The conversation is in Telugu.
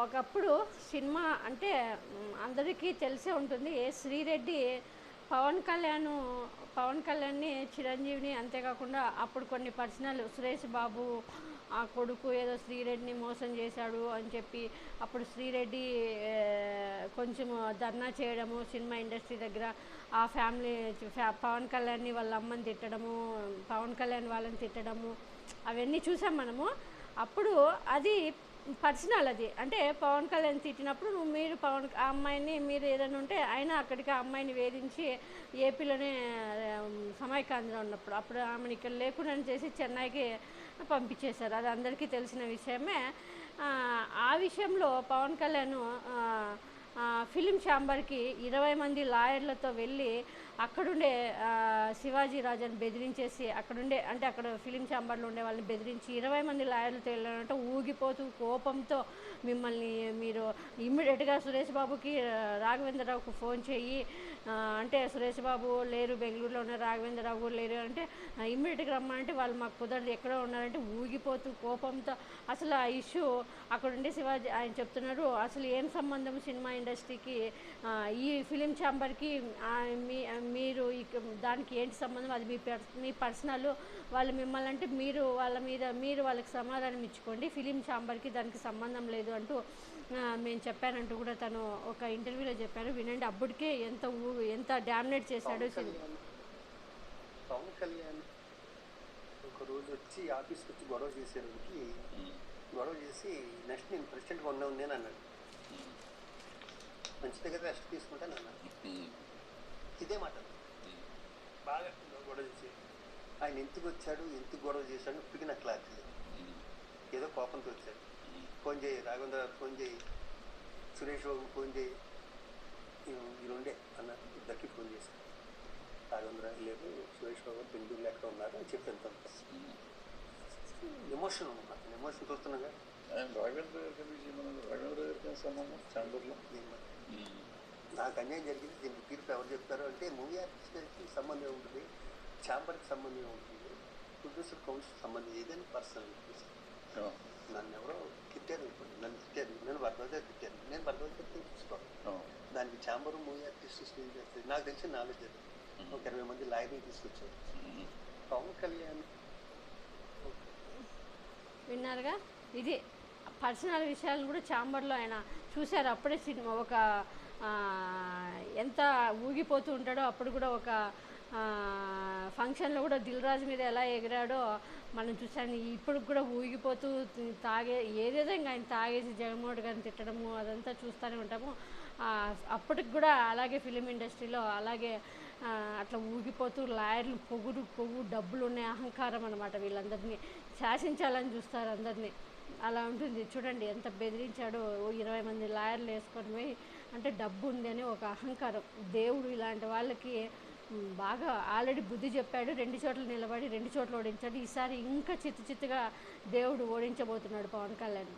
ఒకప్పుడు సినిమా అంటే అందరికీ తెలిసే ఉంటుంది. శ్రీరెడ్డి పవన్ కళ్యాణ్ పవన్ కళ్యాణ్‌ని, చిరంజీవిని అంతేకాకుండా అప్పుడు కొన్ని పర్సనల్ సురేష్ బాబు ఆ కొడుకు ఏదో శ్రీరెడ్డిని మోసం చేశాడు అని చెప్పి అప్పుడు శ్రీరెడ్డి కొంచెం ధర్నా చేయడము సినిమా ఇండస్ట్రీ దగ్గర. ఆ ఫ్యామిలీ పవన్ కళ్యాణ్‌ని వాళ్ళ అమ్మని తిట్టడము, పవన్ కళ్యాణ్ వాళ్ళని తిట్టడము అవన్నీ చూసాం మనము. అప్పుడు అది పర్సనల్. అది అంటే పవన్ కళ్యాణ్ తిట్టినప్పుడు మీరు ఆ అమ్మాయిని మీరు ఏదైనా ఉంటే ఆయన అక్కడికి ఆ అమ్మాయిని వేధించి ఏపీలోనే సమైకాంధ్ర ఉన్నప్పుడు అప్పుడు ఆమెను ఇక్కడ లేకుండా చేసి చెన్నైకి పంపించేశారు. అది అందరికీ తెలిసిన విషయమే. ఆ విషయంలో పవన్ కళ్యాణ్ ఫిలిం ఛాంబర్కి 20 మంది లాయర్లతో వెళ్ళి అక్కడుండే శివాజీ రాజాని బెదిరించేసి అక్కడుండే అంటే అక్కడ ఫిలిం ఛాంబర్లో ఉండే వాళ్ళని బెదిరించి 20 మంది లాయర్లతో వెళ్ళారంటే ఊగిపోతూ కోపంతో మిమ్మల్ని మీరు ఇమ్మీడియట్గా సురేష్ బాబుకి రాఘవేంద్రరావుకు ఫోన్ చేయి అంటే సురేష్ బాబు లేరు, బెంగళూరులో ఉన్న రాఘవేంద్రరావు కూడా లేరు అంటే ఇమ్మీడియట్గా రమ్మంటే వాళ్ళు మాకు కుదరదు, ఎక్కడో ఉన్నారంటే ఊగిపోతూ కోపంతో అసలు ఆ ఇష్యూ అక్కడుండే శివాజీ ఆయన చెప్తున్నారు అసలు ఏం సంబంధం సినిమా ఇండస్ట్రీకి ఈ ఫిలిం ఛాంబర్కి మీరు దానికి ఏంటి సంబంధం, అది మీ పర్సనల్, వాళ్ళు మిమ్మల్ని అంటే మీరు వాళ్ళకి సమాధానం ఇచ్చుకోండి, ఫిలిం ఛాంబర్కి దానికి సంబంధం లేదు అంటూ మేము చెప్పానంటూ కూడా తను ఒక ఇంటర్వ్యూలో చెప్పారు. వినండి. అప్పటికే ఎంత డామినేట్ చేశాడో. పవన్ కళ్యాణ్ ఒక రోజు వచ్చి ఆఫీస్కి వచ్చి గొడవ చేసేందుకు గొడవ చేసి నెక్స్ట్ నేను ప్రెసిడెంట్గా ఉన్నాను నేను అన్నాడు. మంచి దగ్గర రెస్ట్ తీసుకుంటాను అన్నాడు. ఇదే మాట బాగా గొడవ చేసి ఆయన ఎందుకు వచ్చాడు, ఎందుకు గొడవ చేశాడు ఇప్పటికీ నాకు క్లారిటీ లేదు. ఏదో కోపంతో వచ్చాడు. ఫోన్ చేయి రాఘవేంద్ర, ఫోన్ చేయి సురేష్ బాబు, ఫోన్ చేయి ఈ రెండే అన్నారు. ఇద్దరికి ఫోన్ చేశాను. రాఘవేంద్ర లేదు, సురేష్ బాబు బెంగళూరులో ఎక్కడ ఉన్నారు అని చెప్పి ఎంత ఎమోషన్ అతను ఎమోషన్ చూస్తున్నాగా. నాకు అన్యాయం జరిగింది, దీనికి తీర్పు ఎవరు చెప్తారు అంటే మూవీ ఆర్టిస్ట్కి సంబంధం ఉంటుంది, ఛాంబర్కి సంబంధం ఉంటుంది, ప్రొడ్యూసర్ కౌన్సిల్ సంబంధం ఏదైనా పర్సనల్. నన్ను ఎవరో తిట్టారు, నన్ను తిట్టారు, నేను భరద్వాజ తిట్టాను, నేను భరద్వాజ తీసుకోను. దానికి ఛాంబర్ మూవీ ఆర్టిస్ట్ ఏం చేస్తుంది నాకు తెలిసిన నాలెడ్జ్ అది. ఒక 20 మంది లాయర్ని తీసుకొచ్చారు. పవన్ కళ్యాణ్ విన్నారుగా. ఇది పర్సనల్ విషయాలను కూడా ఛాంబర్లో ఆయన చూశారు. అప్పుడే సినిమా ఒక ఎంత ఊగిపోతూ ఉంటాడో అప్పుడు కూడా ఒక ఫంక్షన్లో కూడా దిల్ రాజు మీద ఎలా ఎగిరాడో మనం చూసాను. ఇప్పుడు కూడా ఊగిపోతూ ఏదేదో ఇంకా ఆయన తాగేసి జగన్మోహన్ గారిని తిట్టడము అదంతా చూస్తూనే ఉంటాము. అప్పటికి కూడా అలాగే ఫిలిం ఇండస్ట్రీలో అలాగే అట్లా ఊగిపోతూ లాయర్లు కొవ్వు డబ్బులు ఉన్నాయి, అహంకారం అనమాట. వీళ్ళందరినీ శాసించాలని చూస్తారు అందరినీ. అలా ఉంటుంది. చూడండి ఎంత బెదిరించాడో. 20 మంది లాయర్లు వేసుకొని పోయి అంటే డబ్బు ఉంది అని ఒక అహంకారం. దేవుడు ఇలాంటి వాళ్ళకి బాగా ఆల్రెడీ బుద్ధి చెప్పాడు. 2 చోట్ల నిలబడి 2 చోట్ల ఓడించాడు. ఈసారి ఇంకా చిత్తుగా దేవుడు ఓడించబోతున్నాడు పవన్ కళ్యాణ్.